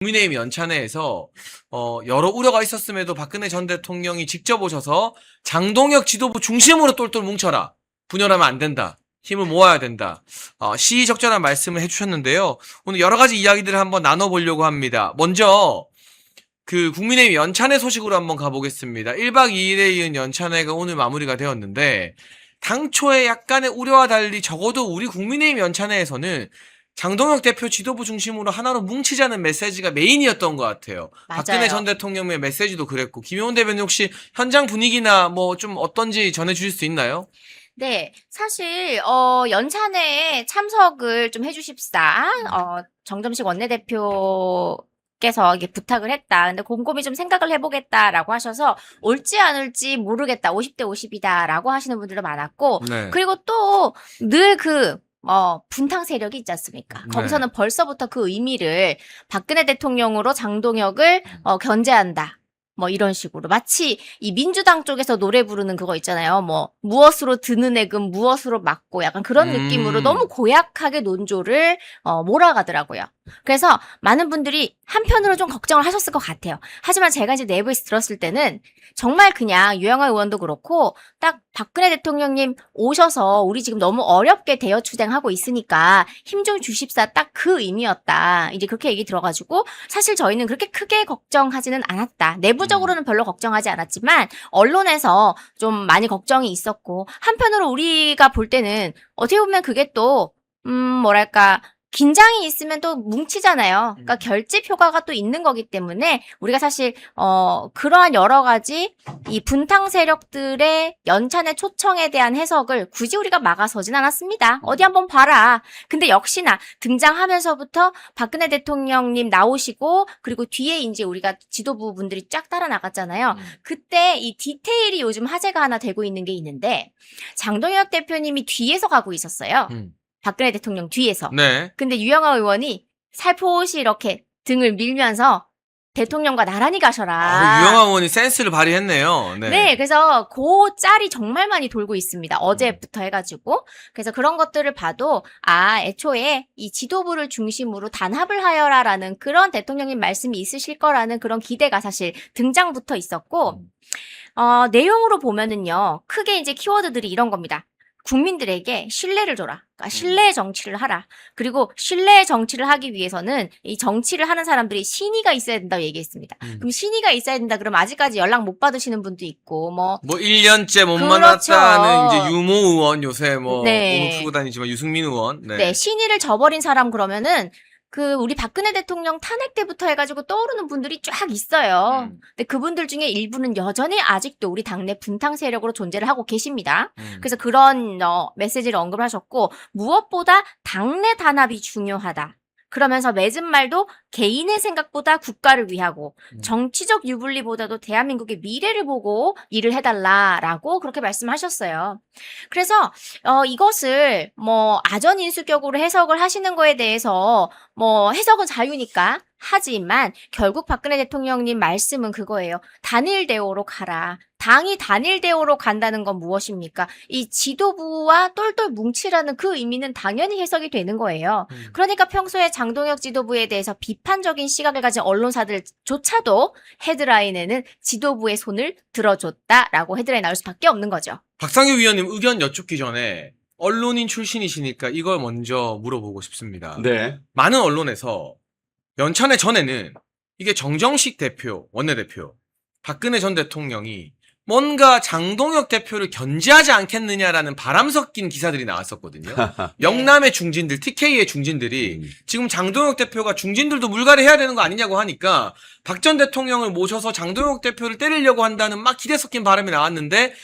국민의힘 연찬회에서 여러 우려가 있었음에도 박근혜 전 대통령이 직접 오셔서 장동혁 지도부 중심으로 똘똘 뭉쳐라. 분열하면 안 된다. 힘을 모아야 된다. 시의적절한 말씀을 해주셨는데요. 오늘 여러 가지 이야기들을 한번 나눠보려고 합니다. 먼저 그 국민의힘 연찬회 소식으로 한번 가보겠습니다. 1박 2일에 이은 연찬회가 오늘 마무리가 되었는데 당초에 약간의 우려와 달리 적어도 우리 국민의힘 연찬회에서는 장동혁 대표 지도부 중심으로 하나로 뭉치자는 메시지가 메인이었던 것 같아요. 맞아요. 박근혜 전 대통령의 메시지도 그랬고 김용훈 대변인 혹시 현장 분위기나 뭐 좀 어떤지 전해주실 수 있나요? 네, 사실 연찬회에 참석을 좀 해주십사. 정점식 원내대표께서 이게 부탁을 했다. 근데 곰곰이 좀 생각을 해보겠다라고 하셔서 올지 안 올지 모르겠다. 50대 50이다라고 하시는 분들도 많았고, 네. 그리고 또 늘 분탕 세력이 있지 않습니까? 네. 거기서는 벌써부터 그 의미를 박근혜 대통령으로 장동혁을 견제한다. 뭐 이런 식으로 마치 이 민주당 쪽에서 노래 부르는 그거 있잖아요. 뭐 무엇으로 드는 액은 무엇으로 막고 약간 그런 느낌으로 너무 고약하게 논조를 몰아가더라고요. 그래서 많은 분들이 한편으로 좀 걱정을 하셨을 것 같아요. 하지만 제가 이제 내부에서 들었을 때는 정말 그냥 유영아 의원도 그렇고 딱 박근혜 대통령님 오셔서 우리 지금 너무 어렵게 대여 추진하고 있으니까 힘 좀 주십사 딱 그 의미였다. 이제 그렇게 얘기 들어가지고 사실 저희는 그렇게 크게 걱정하지는 않았다. 내부적으로는 별로 걱정하지 않았지만 언론에서 좀 많이 걱정이 있었고 한편으로 우리가 볼 때는 어떻게 보면 그게 또 뭐랄까 긴장이 있으면 또 뭉치잖아요. 그러니까 결집 효과가 또 있는 거기 때문에 우리가 사실 그러한 여러 가지 이 분탕 세력들의 연찬의 초청에 대한 해석을 굳이 우리가 막아서진 않았습니다. 어디 한번 봐라. 근데 역시나 등장하면서부터 박근혜 대통령님 나오시고 그리고 뒤에 이제 우리가 지도부 분들이 쫙 따라 나갔잖아요. 그때 이 디테일이 요즘 화제가 하나 되고 있는 게 있는데 장동혁 대표님이 뒤에서 가고 있었어요. 박근혜 대통령 뒤에서. 네. 근데 유영아 의원이 살포시 이렇게 등을 밀면서 대통령과 나란히 가셔라. 유영아 의원이 센스를 발휘했네요. 네. 네, 그래서 그 짤이 정말 많이 돌고 있습니다. 어제부터 해가지고. 그래서 그런 것들을 봐도, 애초에 이 지도부를 중심으로 단합을 하여라라는 그런 대통령님 말씀이 있으실 거라는 그런 기대가 사실 등장부터 있었고, 내용으로 보면은요, 크게 이제 키워드들이 이런 겁니다. 국민들에게 신뢰를 줘라. 그러니까 신뢰의 정치를 하라. 그리고 신뢰의 정치를 하기 위해서는 이 정치를 하는 사람들이 신의가 있어야 된다고 얘기했습니다. 그럼 신의가 있어야 된다. 그럼 아직까지 연락 못 받으시는 분도 있고 뭐 1년째 못 그렇죠. 만났다는 이제 유모 의원 요새 네. 몸을 푸고 다니지만 유승민 의원. 네, 신의를 저버린 사람 그러면은 우리 박근혜 대통령 탄핵 때부터 해가지고 떠오르는 분들이 쫙 있어요. 근데 그분들 중에 일부는 여전히 아직도 우리 당내 분탕 세력으로 존재를 하고 계십니다. 그래서 그런 메시지를 언급을 하셨고 무엇보다 당내 단합이 중요하다. 그러면서 맺은 말도 개인의 생각보다 국가를 위하고 정치적 유불리보다도 대한민국의 미래를 보고 일을 해달라라고 그렇게 말씀하셨어요. 그래서 이것을 아전 인수격으로 해석을 하시는 거에 대해서 해석은 자유니까 하지만 결국 박근혜 대통령님 말씀은 그거예요. 단일 대오로 가라. 당이 단일 대오로 간다는 건 무엇입니까? 이 지도부와 똘똘 뭉치라는 그 의미는 당연히 해석이 되는 거예요. 그러니까 평소에 장동혁 지도부에 대해서 비판적인 시각을 가진 언론사들조차도 헤드라인에는 지도부의 손을 들어줬다라고 헤드라인 나올 수밖에 없는 거죠. 박상규 위원님 의견 여쭙기 전에 언론인 출신이시니까 이걸 먼저 물어보고 싶습니다. 네. 많은 언론에서 연찬회 전에는 이게 정정식 대표, 원내대표, 박근혜 전 대통령이 뭔가 장동혁 대표를 견제하지 않겠느냐라는 바람 섞인 기사들이 나왔었거든요. 영남의 중진들, TK의 중진들이 지금 장동혁 대표가 중진들도 물갈이 해야 되는 거 아니냐고 하니까 박 전 대통령을 모셔서 장동혁 대표를 때리려고 한다는 막 기대 섞인 바람이 나왔는데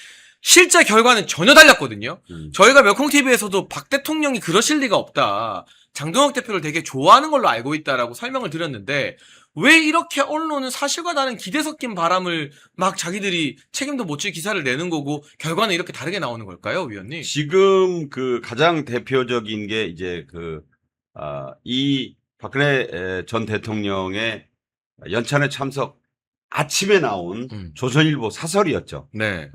실제 결과는 전혀 달랐거든요. 저희가 멸콩TV에서도 박 대통령이 그러실 리가 없다. 장동혁 대표를 되게 좋아하는 걸로 알고 있다라고 설명을 드렸는데 왜 이렇게 언론은 사실과 다른 기대 섞인 바람을 막 자기들이 책임도 못 질 기사를 내는 거고 결과는 이렇게 다르게 나오는 걸까요, 위원님? 지금 가장 대표적인 게 이제 이 박근혜 전 대통령의 연찬회 참석 아침에 나온 조선일보 사설이었죠. 네.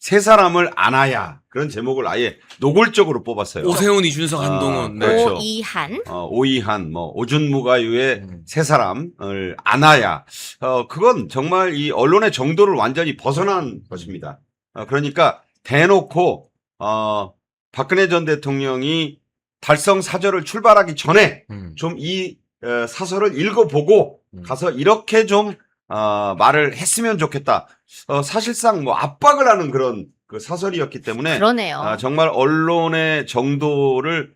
세 사람을 안아야 그런 제목을 아예 노골적으로 뽑았어요. 오세훈, 이준석, 한동훈. 네. 그렇죠. 오이한. 오이한, 뭐 오준무가유의 세 사람을 안아야. 그건 정말 이 언론의 정도를 완전히 벗어난 것입니다. 그러니까 대놓고 박근혜 전 대통령이 달성 사절을 출발하기 전에 좀 이 사설을 읽어보고 가서 이렇게 좀 말을 했으면 좋겠다. 사실상 뭐 압박을 하는 그런 그 사설이었기 때문에 그러네요. 정말 언론의 정도를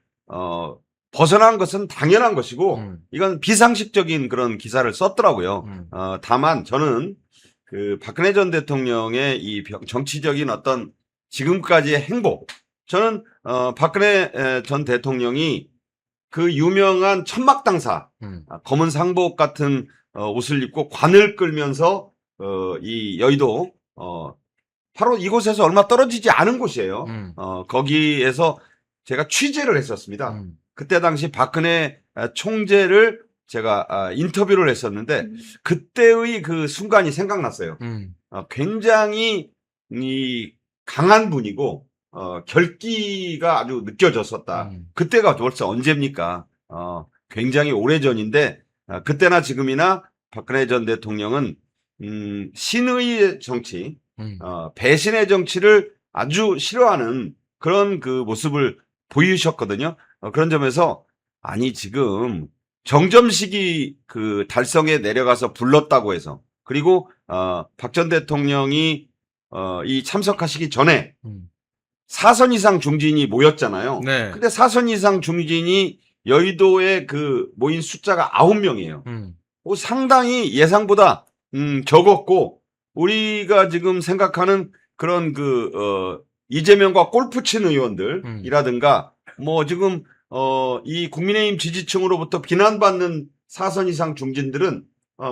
벗어난 것은 당연한 것이고 이건 비상식적인 그런 기사를 썼더라고요. 다만 저는 그 박근혜 전 대통령의 이 정치적인 어떤 지금까지의 행보, 저는 박근혜 전 대통령이 그 유명한 천막당사 검은 상복 같은 옷을 입고 관을 끌면서 이 여의도 바로 이곳에서 얼마 떨어지지 않은 곳이에요. 거기에서 제가 취재를 했었습니다. 그때 당시 박근혜 총재를 제가 인터뷰를 했었는데 그때의 그 순간이 생각났어요. 굉장히 이 강한 분이고 결기가 아주 느껴졌었다. 그때가 벌써 언제입니까? 굉장히 오래전인데 그때나 지금이나 박근혜 전 대통령은 신의의 정치, 배신의 정치를 아주 싫어하는 그런 그 모습을 보이셨거든요. 그런 점에서 아니 지금 정점식이 그 달성에 내려가서 불렀다고 해서 그리고 박 전 대통령이 이 참석하시기 전에 4선 이상 중진이 모였잖아요. 네. 근데 4선 이상 중진이 여의도에 그 모인 숫자가 9명이에요. 상당히 예상보다 적었고 우리가 지금 생각하는 그런 그 이재명과 골프 치는 의원들이라든가 뭐 지금 이 국민의힘 지지층으로부터 비난받는 4선 이상 중진들은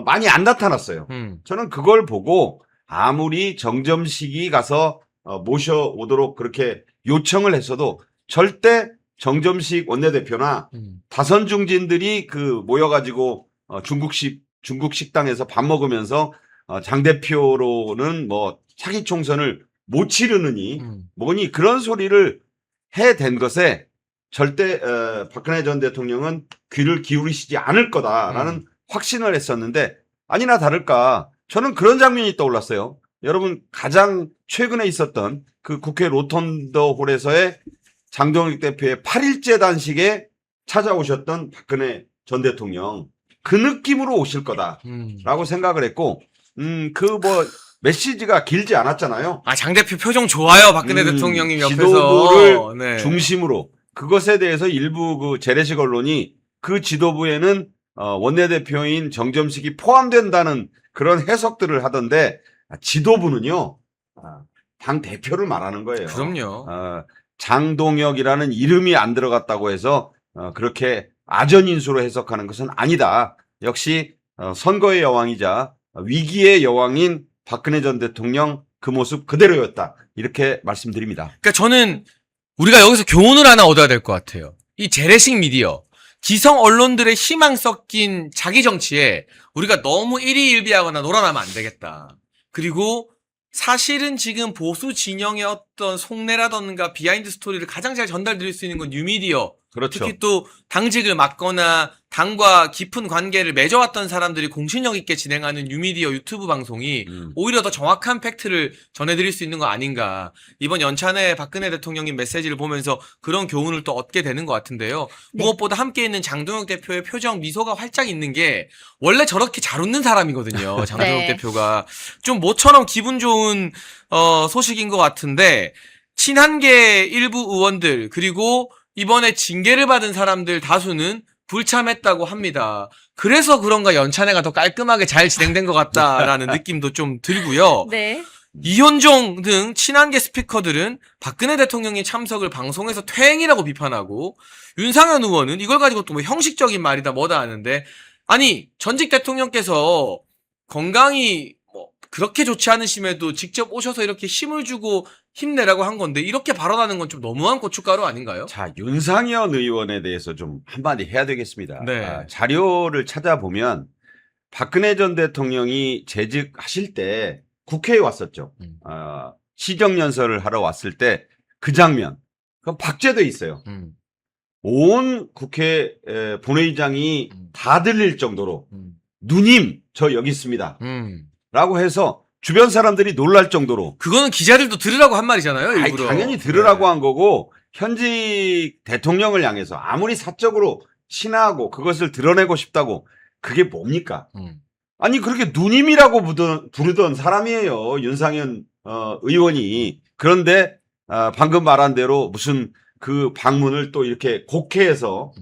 많이 안 나타났어요. 저는 그걸 보고 아무리 정점식이 가서 모셔오도록 그렇게 요청을 했어도 절대 정점식 원내대표나 다선 중진들이 그 모여가지고 중국 식당에서 밥 먹으면서 장 대표로는 뭐 차기 총선을 못 치르느니 뭐니 그런 소리를 해댄 것에 절대 박근혜 전 대통령은 귀를 기울이시지 않을 거다라는 확신을 했었는데 아니나 다를까 저는 그런 장면이 떠올랐어요. 여러분 가장 최근에 있었던 그 국회 로턴드 홀에서의 장동혁 대표의 8일째 단식에 찾아오셨던 박근혜 전 대통령 그 느낌으로 오실 거다라고 생각을 했고 그 뭐 메시지가 길지 않았잖아요. 장 대표 표정 좋아요. 박근혜 대통령님 옆에서. 지도부를 네. 중심으로 그것에 대해서 일부 그 재래식 언론이 그 지도부에는 원내대표인 정점식이 포함된다는 그런 해석들을 하던데 지도부는요. 당 대표를 말하는 거예요. 그럼요. 장동혁이라는 이름이 안 들어갔다고 해서 그렇게 아전인수로 해석하는 것은 아니다. 역시 선거의 여왕이자 위기의 여왕인 박근혜 전 대통령 그 모습 그대로였다. 이렇게 말씀드립니다. 그러니까 저는 우리가 여기서 교훈을 하나 얻어야 될 것 같아요. 이 재래식 미디어, 기성 언론들의 희망 섞인 자기 정치에 우리가 너무 일희일비하거나 놀아나면 안 되겠다. 그리고 사실은 지금 보수 진영의 어떤 속내라던가 비하인드 스토리를 가장 잘 전달드릴 수 있는 건 뉴미디어. 그렇죠. 특히 또 당직을 맡거나 당과 깊은 관계를 맺어왔던 사람들이 공신력 있게 진행하는 뉴미디어 유튜브 방송이 오히려 더 정확한 팩트를 전해드릴 수 있는 거 아닌가. 이번 연찬회 박근혜 대통령님 메시지를 보면서 그런 교훈을 또 얻게 되는 것 같은데요. 네. 무엇보다 함께 있는 장동혁 대표의 표정 미소가 활짝 있는 게 원래 저렇게 잘 웃는 사람이거든요. 장동혁 네. 대표가. 좀 모처럼 기분 좋은 소식인 것 같은데 친한계 일부 의원들 그리고 이번에 징계를 받은 사람들 다수는 불참했다고 합니다. 그래서 그런가 연찬회가 더 깔끔하게 잘 진행된 것 같다라는 느낌도 좀 들고요. 네. 이현종 등 친한계 스피커들은 박근혜 대통령의 참석을 방송에서 퇴행이라고 비판하고 윤상현 의원은 이걸 가지고 또 뭐 형식적인 말이다 뭐다 하는데 아니 전직 대통령께서 건강이 뭐 그렇게 좋지 않으심에도 직접 오셔서 이렇게 힘을 주고 힘내라고 한 건데 이렇게 발언하는 건 좀 너무한 고춧가루 아닌가요? 자, 윤상현 의원에 대해서 좀 한마디 해야 되겠습니다. 네. 자료를 찾아보면 박근혜 전 대통령이 재직하실 때 국회에 왔었죠. 시정연설을 하러 왔을 때 그 장면, 그 박제돼 있어요. 음. 온 국회 본회의장이 다 들릴 정도로 음. 누님 저 여기 있습니다 음. 라고 해서 주변 사람들이 놀랄 정도로 그거는 기자들도 들으라고 한 말이잖아요, 아니, 일부러. 당연히 들으라고 네. 한 거고 현직 대통령을 향해서 아무리 사적으로 친하고 그것을 드러내고 싶다고 그게 뭡니까? 아니 그렇게 누님이라고 부르던 사람이에요. 윤상현 의원이. 그런데 방금 말한 대로 무슨 그 방문을 또 이렇게 곡해해서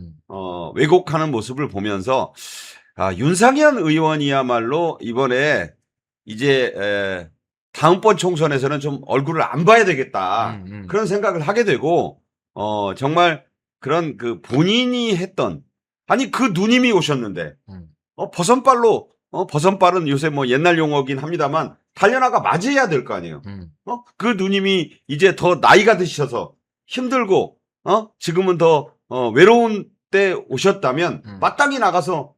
왜곡하는 모습을 보면서 윤상현 의원이야말로 이번에 이제 다음번 총선에서는 좀 얼굴을 안 봐야 되겠다. 그런 생각을 하게 되고 정말 그런 그 본인이 했던 아니 그 누님이 오셨는데 버선발로 버선발은 요새 뭐 옛날 용어긴 합니다만 달려나가 맞이해야 될 거 아니에요. 그 누님이 이제 더 나이가 드셔서 힘들고 지금은 더 외로운 때 오셨다면 마땅히 나가서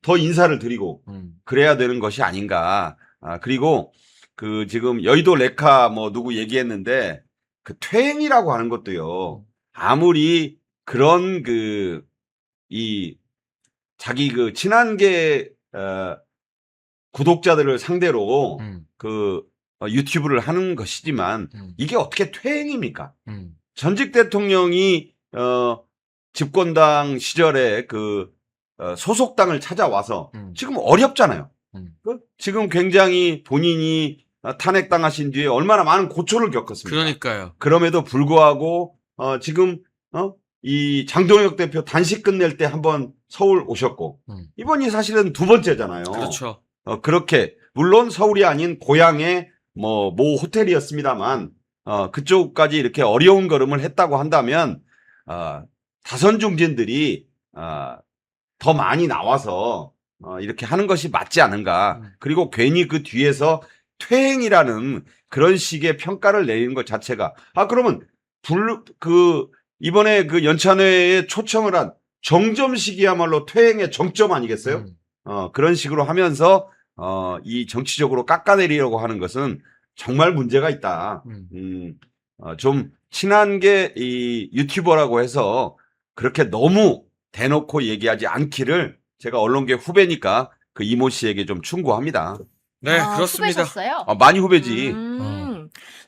더 인사를 드리고 그래야 되는 것이 아닌가. 그리고 그 지금 여의도 레카 뭐 누구 얘기했는데 그 퇴행이라고 하는 것도요. 아무리 그런 그 이 자기 그 친한계 구독자들을 상대로 그 유튜브를 하는 것이지만 이게 어떻게 퇴행입니까? 전직 대통령이 집권당 시절에 그 소속당을 찾아와서 지금 어렵잖아요. 지금 굉장히 본인이 탄핵당하신 뒤에 얼마나 많은 고초를 겪었습니까? 그러니까요. 그럼에도 불구하고 지금 이 장동혁 대표 단식 끝낼 때 한번 서울 오셨고 이번이 사실은 두 번째잖아요. 그렇죠. 그렇게 물론 서울이 아닌 고향의 모 호텔이었습니다만 그쪽까지 이렇게 어려운 걸음을 했다고 한다면 다선 중진들이 더 많이 나와서 이렇게 하는 것이 맞지 않은가. 그리고 괜히 그 뒤에서 퇴행이라는 그런 식의 평가를 내리는 것 자체가 그러면 이번에 그 연찬회에 초청을 한 정점식이야말로 퇴행의 정점 아니겠어요? 그런 식으로 하면서 이 정치적으로 깎아내리려고 하는 것은 정말 문제가 있다. 좀 친한 게 이 유튜버라고 해서 그렇게 너무 대놓고 얘기하지 않기를 제가 언론계 후배니까 그 이모 씨에게 좀 충고합니다. 네, 그렇습니다. 후배셨어요? 많이 후배지.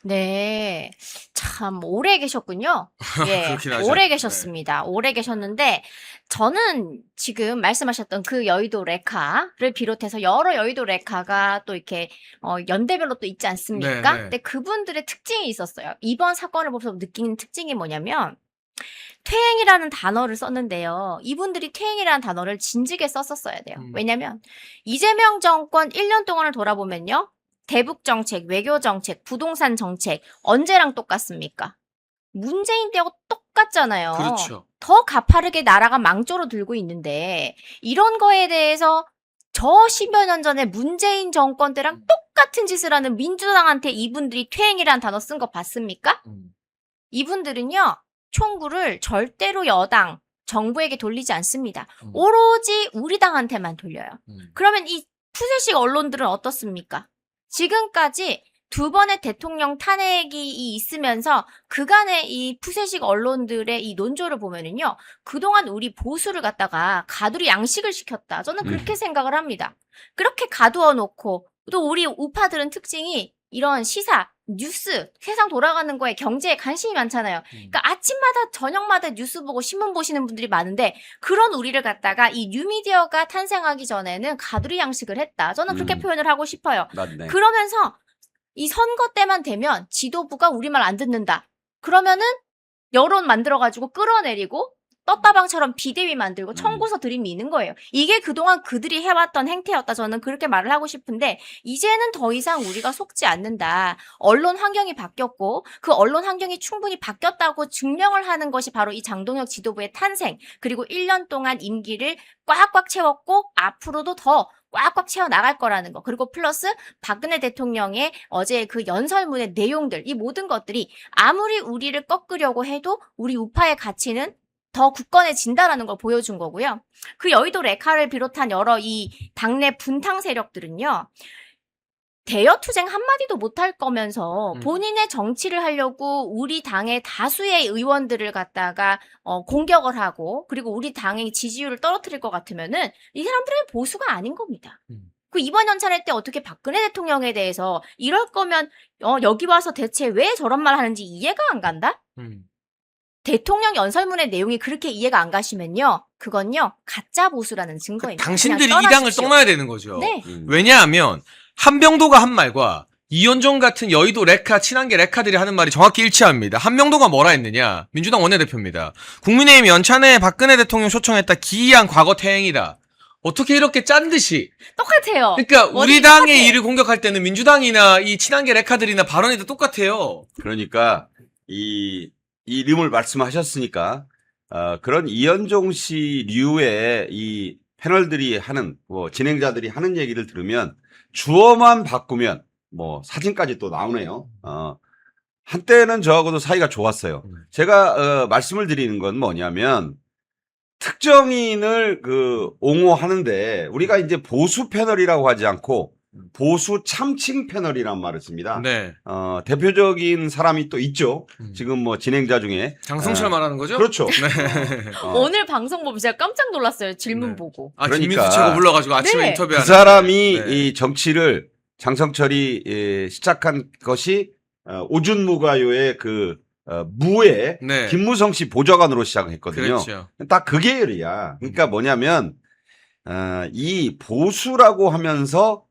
네. 참, 오래 계셨군요. 예. 그렇긴 하죠. 오래 계셨습니다. 오래 계셨는데, 저는 지금 말씀하셨던 그 여의도 레카를 비롯해서 여러 여의도 레카가 또 이렇게, 연대별로 또 있지 않습니까? 네, 네. 근데 그분들의 특징이 있었어요. 이번 사건을 보면서 느끼는 특징이 뭐냐면, 퇴행이라는 단어를 썼는데요. 이분들이 퇴행이라는 단어를 진지하게 썼었어야 돼요. 왜냐면, 이재명 정권 1년 동안을 돌아보면요. 대북 정책, 외교 정책, 부동산 정책 언제랑 똑같습니까? 문재인 때하고 똑같잖아요. 그렇죠. 더 가파르게 나라가 망조로 들고 있는데 이런 거에 대해서 저 10여 년 전에 문재인 정권 때랑 똑같은 짓을 하는 민주당한테 이분들이 퇴행이라는 단어 쓴 거 봤습니까? 이분들은요. 총구를 절대로 여당, 정부에게 돌리지 않습니다. 오로지 우리 당한테만 돌려요. 그러면 이 푸세식 언론들은 어떻습니까? 지금까지 두 번의 대통령 탄핵이 있으면서 그간의 이 푸세식 언론들의 이 논조를 보면은요, 그동안 우리 보수를 갖다가 가두리 양식을 시켰다. 저는 그렇게 생각을 합니다. 그렇게 가두어 놓고, 또 우리 우파들은 특징이 이런 시사, 뉴스, 세상 돌아가는 거에 경제에 관심이 많잖아요. 그러니까 아침마다 저녁마다 뉴스 보고 신문 보시는 분들이 많은데 그런 우리를 갖다가 이 뉴미디어가 탄생하기 전에는 가두리 양식을 했다. 저는 그렇게 표현을 하고 싶어요. 맞네. 그러면서 이 선거 때만 되면 지도부가 우리말 안 듣는다. 그러면은 여론 만들어가지고 끌어내리고 떴다방처럼 비대위 만들고 청구서 들이미는 거예요. 이게 그동안 그들이 해왔던 행태였다. 저는 그렇게 말을 하고 싶은데 이제는 더 이상 우리가 속지 않는다. 언론 환경이 바뀌었고 그 언론 환경이 충분히 바뀌었다고 증명을 하는 것이 바로 이 장동혁 지도부의 탄생 그리고 1년 동안 임기를 꽉꽉 채웠고 앞으로도 더 꽉꽉 채워 나갈 거라는 거. 그리고 플러스 박근혜 대통령의 어제 그 연설문의 내용들 이 모든 것들이 아무리 우리를 꺾으려고 해도 우리 우파의 가치는 더 굳건해진다라는 걸 보여준 거고요. 그 여의도 레카를 비롯한 여러 이 당내 분탕 세력들은요. 대여투쟁 한마디도 못할 거면서 음. 본인의 정치를 하려고 우리 당의 다수의 의원들을 갖다가 공격을 하고 그리고 우리 당의 지지율을 떨어뜨릴 것 같으면은 이 사람들은 보수가 아닌 겁니다. 그 이번 연찬회 때 어떻게 박근혜 대통령에 대해서 이럴 거면 여기 와서 대체 왜 저런 말 하는지 이해가 안 간다? 대통령 연설문의 내용이 그렇게 이해가 안 가시면요. 그건요. 가짜 보수라는 증거입니다. 당신들이 그냥 이 당을 떠나십시오. 떠나야 되는 거죠. 네. 왜냐하면 한명도가 한 말과 이현종 같은 여의도 레카, 친한계 레카들이 하는 말이 정확히 일치합니다. 한명도가 뭐라 했느냐. 민주당 원내대표입니다. 국민의힘 연찬회에 박근혜 대통령 초청했다. 기이한 과거 태행이다. 어떻게 이렇게 짠 듯이. 똑같아요. 그러니까 우리 원인이 당의 똑같아. 일을 공격할 때는 민주당이나 이 친한계 레카들이나 발언이 다 똑같아요. 그러니까 이 이름을 말씀하셨으니까 그런 이현종 씨 류의 이 패널들이 하는 진행자들이 하는 얘기를 들으면 주어만 바꾸면 사진까지 또 나오네요. 한때는 저하고도 사이가 좋았어요. 제가 말씀을 드리는 건 뭐냐면 특정인을 옹호하는데 우리가 이제 보수 패널이라고 하지 않고 보수 참칭 패널이란 말을 씁니다. 네. 대표적인 사람이 또 있죠. 지금 진행자 중에. 장성철 말하는 거죠? 그렇죠. 네. 오늘 방송 보면 제가 깜짝 놀랐어요. 질문 네. 보고. 아, 그러니까. 김민수 최고 불러가지고 아침에 네. 인터뷰하는. 그 사람이 네. 이 정치를 장성철이 시작한 것이 오준무가요의 무에 네. 김무성 씨 보좌관으로 시작했거든요. 그렇죠. 딱 그 계열이야. 그러니까 뭐냐면 이 보수라고 하면서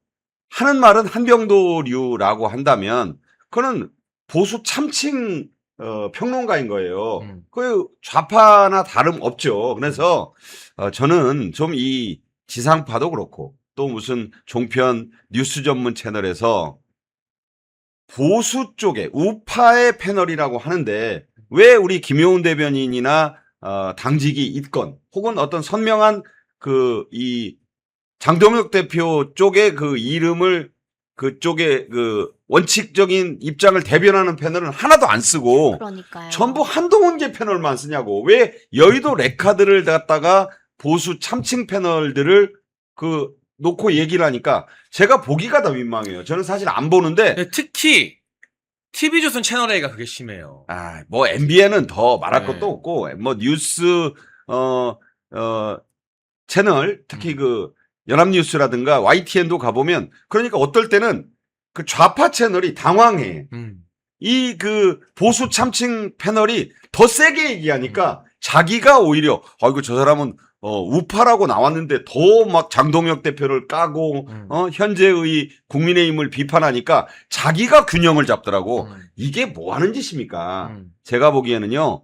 하는 말은 한병도류라고 한다면 그거는 보수 참칭 평론가인 거예요. 그 좌파나 다름없죠. 그래서 저는 좀 이 지상파도 그렇고 또 무슨 종편 뉴스 전문 채널에서 보수 쪽에 우파의 패널이라고 하는데 왜 우리 김용훈 대변인이나 당직이 있건 혹은 어떤 선명한 이 장동혁 대표 쪽의 그 이름을 그쪽에 원칙적인 입장을 대변하는 패널은 하나도 안 쓰고 그러니까요. 전부 한동훈계 패널만 쓰냐고. 왜 여의도 레카드를 갖다가 보수 참칭 패널들을 놓고 얘기를 하니까 제가 보기가 더 민망해요. 저는 사실 안 보는데 네, 특히 TV조선 채널 A가 그게 심해요. MBN은 더 말할 네. 것도 없고 뉴스 채널 특히 연합뉴스라든가 YTN도 가보면 그러니까 어떨 때는 그 좌파 채널이 당황해. 이 보수 참칭 패널이 더 세게 얘기하니까 자기가 오히려 아이고 저 사람은 우파라고 나왔는데 더 막 장동혁 대표를 까고 현재의 국민의힘을 비판하니까 자기가 균형을 잡더라고. 이게 뭐 하는 짓입니까? 제가 보기에는요.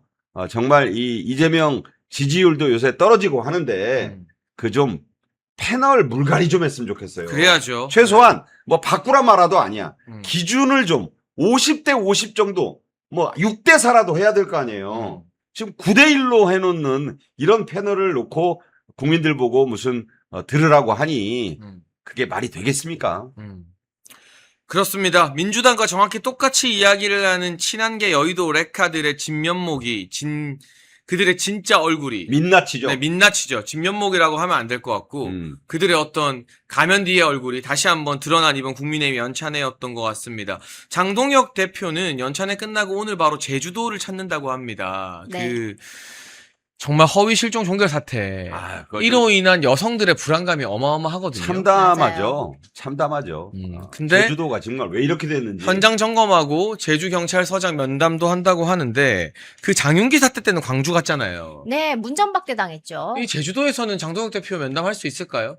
정말 이 이재명 지지율도 요새 떨어지고 하는데 좀 패널 물갈이 좀 했으면 좋겠어요. 그래야죠. 최소한 바꾸라 말아도 아니야. 기준을 좀 50대 50 정도 6대 4라도 해야 될 거 아니에요. 지금 9대 1로 해놓는 이런 패널을 놓고 국민들 보고 무슨 들으라고 하니 그게 말이 되겠습니까? 그렇습니다. 민주당과 정확히 똑같이 이야기를 하는 친한계 여의도 레카들의 진면목이 그들의 진짜 얼굴이 민낯이죠. 네, 민낯이죠. 진면목이라고 하면 안 될 것 같고 그들의 어떤 가면 뒤의 얼굴이 다시 한번 드러난 이번 국민의힘 연찬회였던 것 같습니다. 장동혁 대표는 연찬회 끝나고 오늘 바로 제주도를 찾는다고 합니다. 네. 정말 허위 실종 종결 사태. 이로 인한 여성들의 불안감이 어마어마하거든요. 참담하죠. 참담하죠. 근데 제주도가 정말 왜 이렇게 됐는지. 현장 점검하고 제주경찰서장 면담도 한다고 하는데 그 장윤기 사태 때는 광주 갔잖아요. 네, 문전박대 당했죠. 이 제주도에서는 장동혁 대표 면담할 수 있을까요?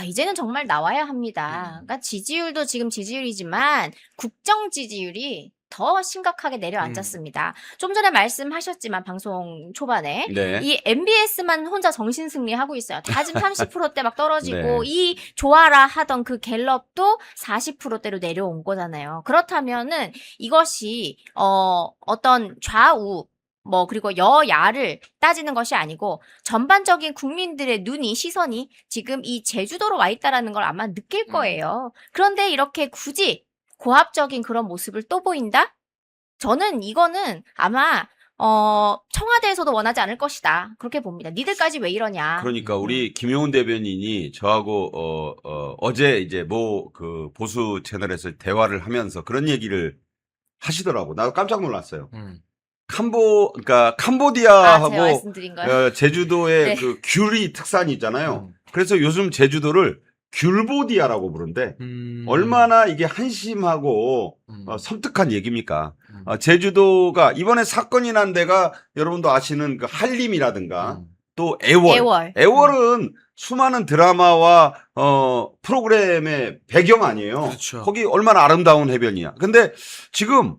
이제는 정말 나와야 합니다. 그러니까 지지율도 지금 지지율이지만 국정 지지율이 더 심각하게 내려앉았습니다. 좀 전에 말씀하셨지만 방송 초반에 네. 이 MBS만 혼자 정신 승리하고 있어요. 다짐 30%대 막 떨어지고 네. 이 좋아라 하던 그 갤럽도 40%대로 내려온 거잖아요. 그렇다면은 이것이 어떤 좌우 그리고 여야를 따지는 것이 아니고 전반적인 국민들의 시선이 지금 이 제주도로 와 있다라는 걸 아마 느낄 거예요. 그런데 이렇게 굳이 고압적인 그런 모습을 또 보인다? 저는 이거는 아마 청와대에서도 원하지 않을 것이다. 그렇게 봅니다. 니들까지 왜 이러냐. 그러니까 우리 김용훈 대변인이 저하고 어제 이제 그 보수 채널에서 대화를 하면서 그런 얘기를 하시더라고. 나도 깜짝 놀랐어요. 그러니까 제가 캄보디아하고 말씀드린 거예요. 제주도의 네. 그 귤이 특산이잖아요. 그래서 요즘 제주도를 귤보디아라고 부른대. 얼마나 이게 한심하고 섬뜩한 얘기입니까? 제주도가 이번에 사건이 난 데가 여러분도 아시는 그 한림이라든가 또 애월. 애월은 수많은 드라마와 프로그램의 배경 아니에요. 그렇죠. 거기 얼마나 아름다운 해변이야. 근데 지금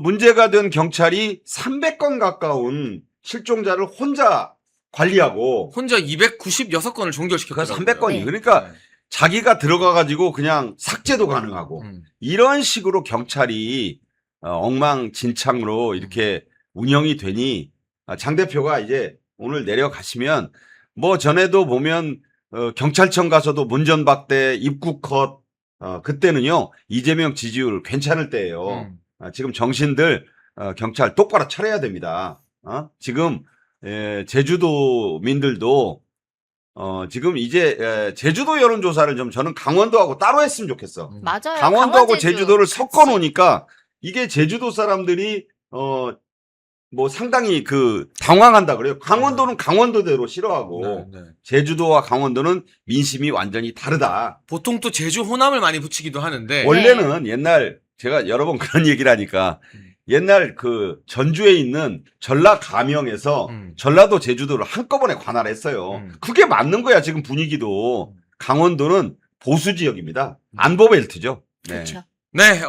문제가 된 경찰이 300건 가까운 실종자를 혼자 관리하고 혼자 296건을 그 종결시켰더라고요. 300건이 네. 그러니까 네. 자기가 들어가 가지고 그냥 삭제도 가능하고 이런 식으로 경찰이 엉망진창으로 이렇게 운영이 되니 장 대표가 이제 오늘 내려가시면 뭐 전에도 보면 경찰청 가서도 문전박대 입국 컷 그때는요 이재명 지지율 괜찮을 때예요. 지금 정신들 경찰 똑바로 차려야 됩니다. 지금 제주도민들도 지금 이제 제주도 여론조사를 좀 저는 강원도하고 따로 했으면 좋겠어. 맞아요. 강원도하고 강원, 제주 제주도를 같이. 섞어 놓으니까 이게 제주도 사람들이 뭐 상당히 당황한다 그래요. 강원도는 강원도대로 싫어하고 네, 네. 제주도와 강원도는 민심이 완전히 다르다. 보통 또 제주 호남을 많이 붙이기도 하는데 원래는 옛날 제가 여러 번 그런 얘기를 하니까 옛날 전주에 있는 전라 가명에서 전라도 제주도를 한꺼번에 관할했어요. 그게 맞는 거야 지금 분위기도. 강원도는 보수 지역입니다. 안보 벨트죠. 네. 그렇죠. 네,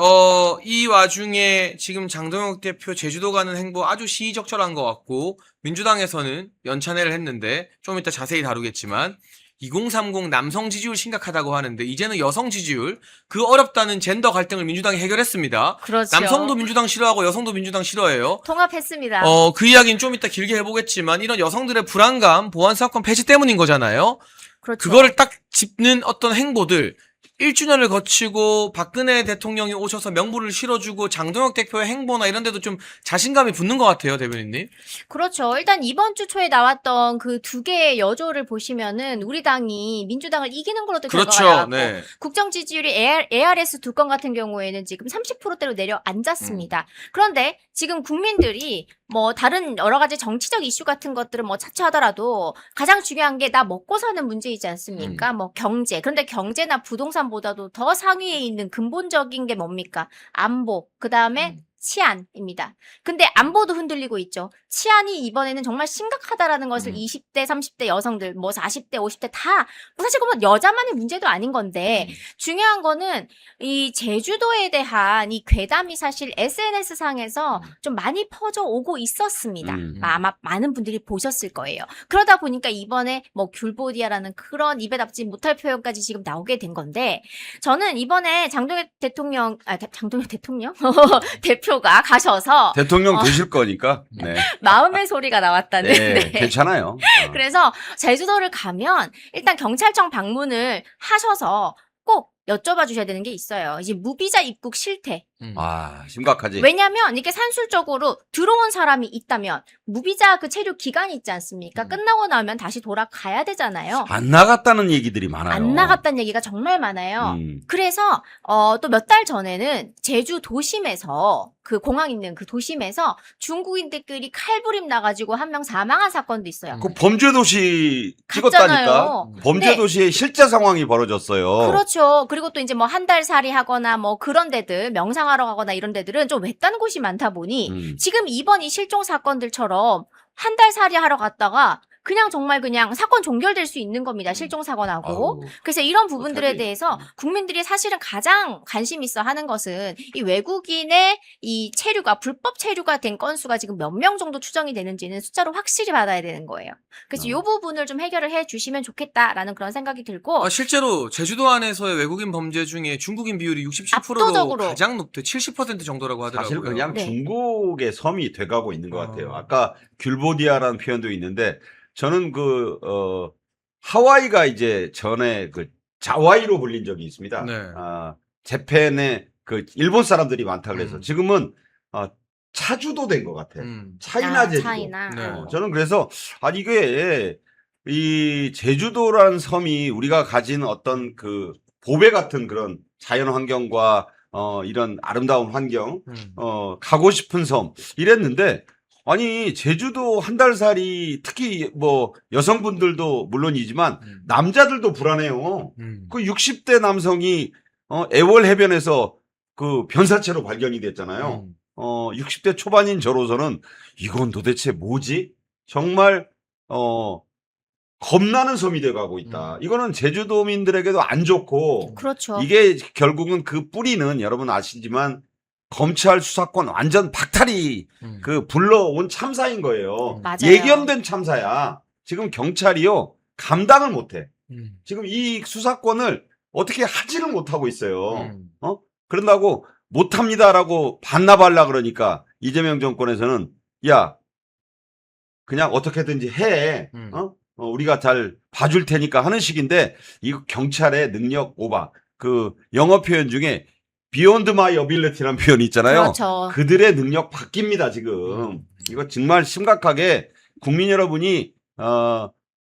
이 와중에 지금 장동혁 대표 제주도 가는 행보 아주 시의적절한 것 같고, 민주당에서는 연찬회를 했는데, 좀 이따 자세히 다루겠지만, 2030 남성 지지율 심각하다고 하는데, 이제는 여성 지지율, 그 어렵다는 젠더 갈등을 민주당이 해결했습니다. 그렇죠. 남성도 민주당 싫어하고 여성도 민주당 싫어해요. 통합했습니다. 그 이야기는 좀 이따 길게 해보겠지만, 이런 여성들의 불안감, 보안사건 폐지 때문인 거잖아요. 그렇죠. 그거를 딱 짚는 어떤 행보들, 1주년을 거치고 박근혜 대통령이 오셔서 명분을 실어주고 장동혁 대표의 행보나 이런 데도 좀 자신감이 붙는 것 같아요, 대변인님. 그렇죠. 일단 이번 주 초에 나왔던 그 두 개의 여조를 보시면은 우리 당이 민주당을 이기는 걸로 또 결과가 그렇죠. 나왔고 네. 국정 지지율이 ARS 두 건 같은 경우에는 지금 30%대로 내려앉았습니다. 그런데 지금 국민들이 뭐 다른 여러 가지 정치적 이슈 같은 것들은 뭐 차치하더라도 가장 중요한 게 나 먹고 사는 문제이지 않습니까? 뭐 경제. 그런데 경제나 부동산보다도 더 상위에 있는 근본적인 게 뭡니까? 안보. 그다음에 치안입니다. 근데 안보도 흔들리고 있죠. 치안이 이번에는 정말 심각하다라는 것을 20대, 30대 여성들, 뭐 40대, 50대 다, 뭐 사실 그건 여자만의 문제도 아닌 건데, 중요한 거는 이 제주도에 대한 이 괴담이 사실 SNS상에서 좀 많이 퍼져 오고 있었습니다. 아마 많은 분들이 보셨을 거예요. 그러다 보니까 이번에 뭐 귤보디아라는 그런 입에 담지 못할 표현까지 지금 나오게 된 건데, 저는 이번에 장동혁 대통령, 대표가 가셔서 대통령 되실 거니까. 네. 마음의 소리가 나왔다는. 네, 네. 괜찮아요. 그래서 제주도를 가면 일단 경찰청 방문을 하셔서 꼭 여쭤봐 주셔야 되는 게 있어요. 이제 무비자 입국 실태. 심각하지. 왜냐면 이게 산술적으로 들어온 사람이 있다면 무비자 그 체류 기간이 있지 않습니까? 끝나고 나면 다시 돌아가야 되잖아요. 안 나갔다는 얘기들이 많아요. 안 나갔다는 얘기가 정말 많아요. 그래서 또 몇 달 전에는 제주 도심에서 그 공항 있는 그 도심에서 중국인들끼리 칼부림 나가지고 한 명 사망한 사건도 있어요. 그 범죄도시 찍었다니까. 갔잖아요. 범죄도시의 실제 상황이 벌어졌어요. 그렇죠. 그리고 또 이제 뭐 한 달 살이 하거나 뭐 그런 데들 명상하러 가거나 이런 데들은 좀 외딴 곳이 많다 보니 지금 이번 이 실종 사건들처럼 한 달 살이 하러 갔다가 그냥 정말 그냥 사건 종결될 수 있는 겁니다. 실종 사건하고. 그래서 이런 부분들에 어떡하지? 대해서 국민들이 사실은 가장 관심 있어 하는 것은 이 외국인의 이 체류가 불법 체류가 된 건수가 지금 몇 명 정도 추정이 되는지는 숫자로 확실히 받아야 되는 거예요. 그래서 이 부분을 좀 해결을 해 주시면 좋겠다라는 그런 생각이 들고 실제로 제주도 안에서의 외국인 범죄 중에 중국인 비율이 67%로 압도적으로. 가장 높대 70% 정도라고 하더라고요. 사실 그냥 네. 중국의 섬이 돼가고 있는 것 같아요. 아까 귤보디아라는 표현도 있는데 저는 하와이가 이제 전에 자와이로 불린 적이 있습니다. 네. 재팬에 일본 사람들이 많다 그래서 지금은 차주도 된 것 같아. 음. 차이나 제주도. 차이나. 네. 저는 그래서 이게 이 제주도라는 섬이 우리가 가진 어떤 그 보배 같은 그런 자연 환경과 이런 아름다운 환경, 가고 싶은 섬 이랬는데 아니 제주도 한 달 살이 특히 뭐 여성분들도 물론이지만 남자들도 불안해요. 그 60대 남성이 애월 해변에서 그 변사체로 발견이 됐잖아요. 60대 초반인 저로서는 이건 도대체 뭐지? 정말 겁나는 섬이 돼가고 있다. 이거는 제주도민들에게도 안 좋고 그렇죠. 이게 결국은 그 뿌리는 여러분 아시지만 검찰 수사권 완전 박탈이 그 불러온 참사인 거예요. 맞아요. 예견된 참사야. 지금 경찰이요 감당을 못해. 지금 이 수사권을 어떻게 하지를 못하고 있어요. 그런다고 못합니다라고 반납하려 그러니까 이재명 정권에서는 야 그냥 어떻게든지 해. 우리가 잘 봐줄 테니까 하는 식인데 이거 경찰의 능력 오바. 그 영어 표현 중에 beyond my ability라는 표현이 있잖아요. 그렇죠. 그들의 능력 바뀝니다 지금. 이거 정말 심각하게 국민 여러분이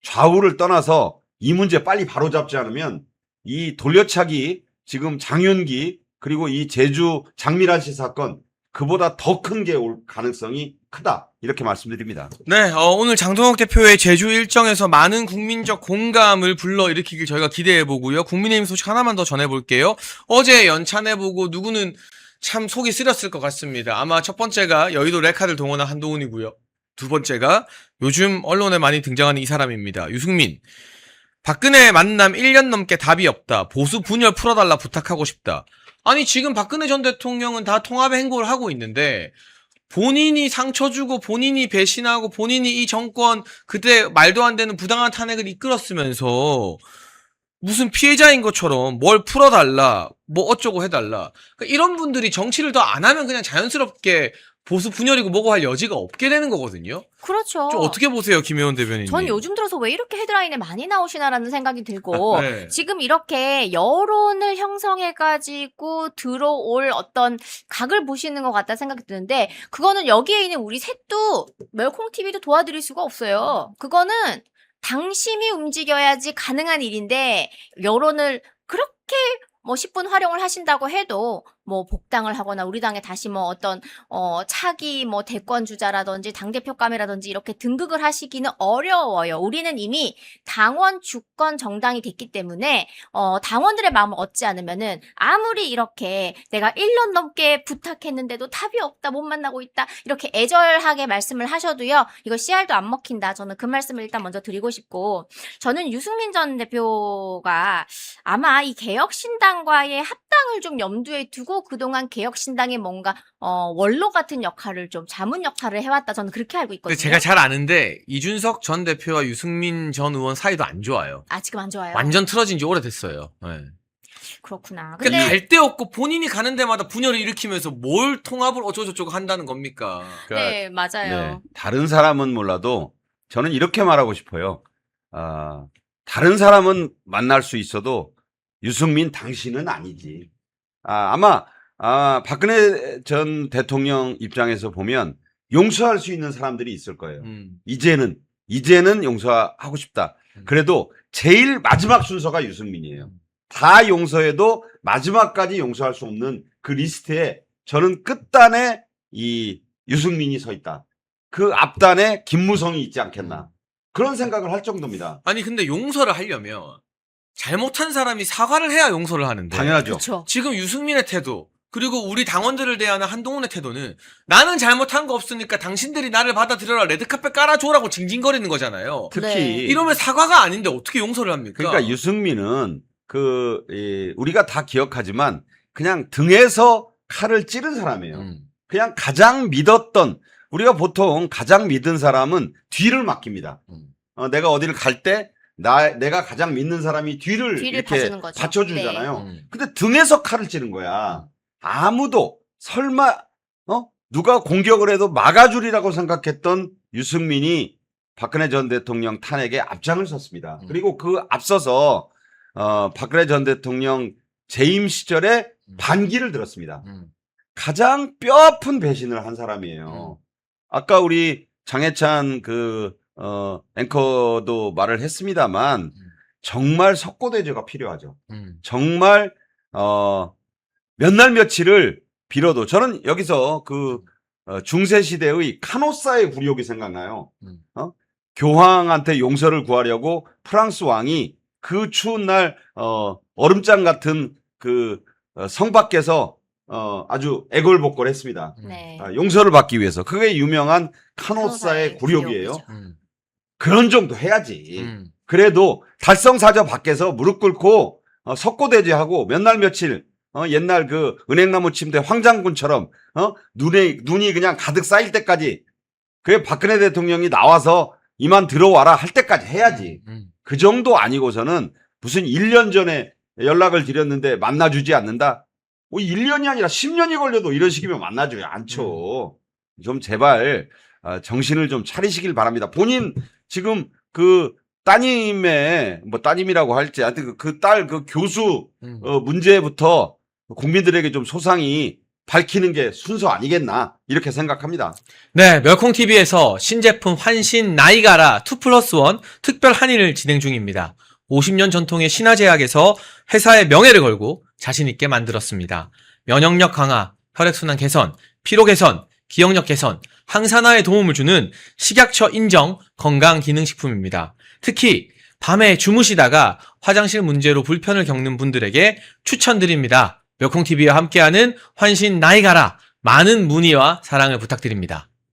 좌우를 떠나서 이 문제 빨리 바로잡지 않으면 이 돌려차기 지금 장윤기 그리고 이 제주 장미란 씨 사건 그보다 더 큰 게 올 가능성이 크다. 이렇게 말씀드립니다. 네, 오늘 장동혁 대표의 제주 일정에서 많은 국민적 공감을 불러일으키길 저희가 기대해보고요. 국민의힘 소식 하나만 더 전해볼게요. 어제 연찬해보고 누구는 참 속이 쓰렸을 것 같습니다. 아마 첫 번째가 여의도 레카를 동원한 한동훈이고요. 두 번째가 요즘 언론에 많이 등장하는 이 사람입니다. 유승민. 박근혜 만남 1년 넘게 답이 없다. 보수 분열 풀어달라 부탁하고 싶다. 아니 지금 박근혜 전 대통령은 다 통합의 행보를 하고 있는데 본인이 상처 주고 본인이 배신하고 본인이 이 정권 그때 말도 안 되는 부당한 탄핵을 이끌었으면서 무슨 피해자인 것처럼 뭘 풀어달라 뭐 어쩌고 해달라 그러니까 이런 분들이 정치를 더 안 하면 그냥 자연스럽게 보수 분열이고 뭐고 할 여지가 없게 되는 거거든요. 그렇죠. 좀 어떻게 보세요, 김혜원 대변인님? 전 요즘 들어서 왜 이렇게 헤드라인에 많이 나오시나라는 생각이 들고 네. 지금 이렇게 여론을 형성해가지고 들어올 어떤 각을 보시는 것 같다는 생각이 드는데 그거는 여기에 있는 우리 셋도 멸콩TV도 도와드릴 수가 없어요. 그거는 당심이 움직여야지 가능한 일인데 여론을 그렇게 뭐 10분 활용을 하신다고 해도 뭐 복당을 하거나 우리 당에 다시 뭐 어떤 차기 뭐 대권 주자라든지 당대표감이라든지 이렇게 등극을 하시기는 어려워요. 우리는 이미 당원 주권 정당이 됐기 때문에 당원들의 마음을 얻지 않으면은 아무리 이렇게 내가 1년 넘게 부탁했는데도 답이 없다, 못 만나고 있다 이렇게 애절하게 말씀을 하셔도요. 이거 씨알도 안 먹힌다. 저는 그 말씀을 일단 먼저 드리고 싶고 저는 유승민 전 대표가 아마 이 개혁신당과의 합당을 좀 염두에 두고 그동안 개혁신당이 뭔가 원로 같은 역할을 좀 자문 역할을 해왔다. 저는 그렇게 알고 있거든요. 근데 제가 잘 아는데 이준석 전 대표와 유승민 전 의원 사이도 안 좋아요. 아 지금 안 좋아요? 완전 틀어진 지 오래됐어요. 네. 그렇구나. 그러니까 근데 갈 데 없고 본인이 가는 데마다 분열을 일으키면서 뭘 통합을 어쩌고저쩌고 한다는 겁니까? 그러니까 네 맞아요. 네, 다른 사람은 몰라도 저는 이렇게 말하고 싶어요. 다른 사람은 만날 수 있어도 유승민 당신은 아니지. 아마 박근혜 전 대통령 입장에서 보면 용서할 수 있는 사람들이 있을 거예요. 이제는 용서하고 싶다. 그래도 제일 마지막 순서가 유승민이에요. 다 용서해도 마지막까지 용서할 수 없는 그 리스트에 저는 끝단에 이 유승민이 서 있다. 그 앞단에 김무성이 있지 않겠나. 그런 생각을 할 정도입니다. 아니 근데 용서를 하려면 잘못한 사람이 사과를 해야 용서를 하는데 당연하죠. 그렇죠. 지금 유승민의 태도 그리고 우리 당원들을 대하는 한동훈의 태도는 나는 잘못한 거 없으니까 당신들이 나를 받아들여라 레드카펫 깔아줘라고 징징거리는 거잖아요. 특히 네. 이러면 사과가 아닌데 어떻게 용서를 합니까? 그러니까 유승민은 우리가 다 기억하지만 그냥 등에서 칼을 찌른 사람이에요. 그냥 가장 믿었던 우리가 보통 가장 믿은 사람은 뒤를 맡깁니다. 내가 어디를 갈 때 내가 가장 믿는 사람이 뒤를 이렇게 봐주는 거죠. 받쳐주잖아요. 네. 근데 등에서 칼을 찌른 거야. 아무도 설마 누가 공격을 해도 막아주리라고 생각했던 유승민이 박근혜 전 대통령 탄핵에 앞장을 섰습니다. 그리고 그 앞서서 박근혜 전 대통령 재임 시절에 반기를 들었습니다. 가장 뼈아픈 배신을 한 사람이에요. 아까 우리 장해찬 앵커도 말을 했습니다만 정말 석고대죄가 필요하죠. 정말 몇 날 며칠을 빌어도 저는 여기서 중세 시대의 카노사의 굴욕이 생각나요. 교황한테 용서를 구하려고 프랑스 왕이 그 추운 날 얼음장 같은 성 밖에서 아주 애걸복걸했습니다. 네. 용서를 받기 위해서. 그게 유명한 카노사의 굴욕이에요. 굴욕이죠. 그런 정도 해야지. 그래도 달성사저 밖에서 무릎 꿇고 석고대죄하고 몇 날 며칠 옛날 은행나무 침대 황장군처럼 눈이 그냥 가득 쌓일 때까지 그래 박근혜 대통령이 나와서 이만 들어와라 할 때까지 해야지. 그 정도 아니고서는 무슨 1년 전에 연락을 드렸는데 만나주지 않는다? 1년이 아니라 10년이 걸려도 이런 식이면 만나주지 않죠. 좀 제발 정신을 좀 차리시길 바랍니다. 본인 지금 따님의 따님이라고 할지 하여튼 그 딸 교수 문제부터 국민들에게 좀 소상히 밝히는 게 순서 아니겠나 이렇게 생각합니다. 네, 멸콩TV에서 신제품 환신 나이가라 2+1 특별 한일을 진행 중입니다. 50년 전통의 신화제약에서 회사의 명예를 걸고 자신있게 만들었습니다. 면역력 강화, 혈액순환 개선, 피로 개선, 기억력 개선, 항산화에 도움을 주는 식약처 인정 건강기능식품입니다. 특히 밤에 주무시다가 화장실 문제로 불편을 겪는 분들에게 추천드립니다. 멸콩TV와 함께하는 환신 나이가라 많은 문의와 사랑을 부탁드립니다.